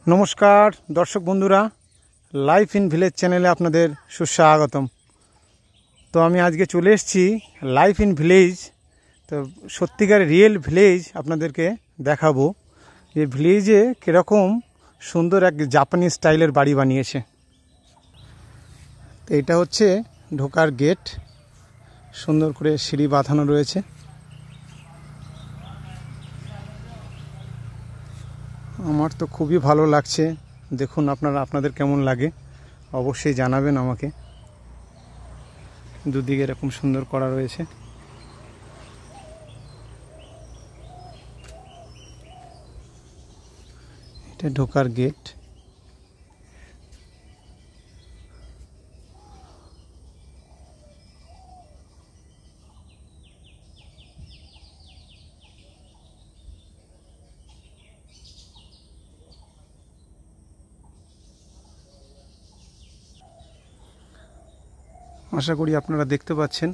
नमस्कार दर्शक बंधुरा लाइफ इन ভিলেজ चैनेले आपनादेर सुस्वागतम। तो आमी आज के चले एसेछि लाइफ इन ভিলেজ। तो सत्यिकार रियल ভিলেজ आपनादेरके देखाबो ये ভিলেজে किरकम सुंदर एक जापानी स्टाइलेर बाड़ी बानिয়েছে। तो এটা হচ্ছে ঢোকার गेट, सुंदर করে সিঁড়ি বাঁধানো রয়েছে। আমার তো খুবই ভালো লাগছে, দেখুন আপনারা আপনাদের কেমন লাগে অবশ্যই জানাবেন আমাকে। দুদিকে এরকম সুন্দর করা রয়েছে। এটা ঢোকার গেট। आशा करी आपनारा देखते पाच्छेन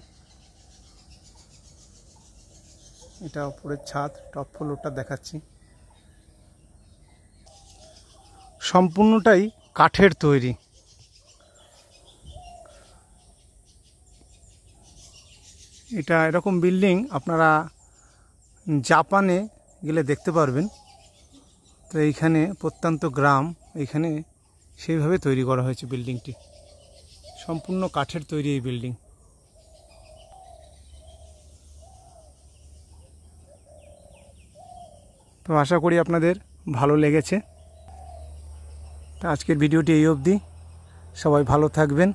এটা উপরের ছাদ, টপ ফ্লোরটা দেখাচ্ছি। সম্পূর্ণটাই কাঠের তৈরি। এটা এরকম বিল্ডিং আপনারা জাপানে গেলে দেখতে পারবেন। তো এইখানে প্রত্যন্ত গ্রাম, এইখানে সেইভাবে তৈরি করা হয়েছে বিল্ডিংটি। সম্পূর্ণ কাঠের তৈরি এই বিল্ডিং। তো আশা করি আপনাদের ভালো লেগেছে। তো আজকের ভিডিওটি এই অবধি। সবাই ভালো থাকবেন।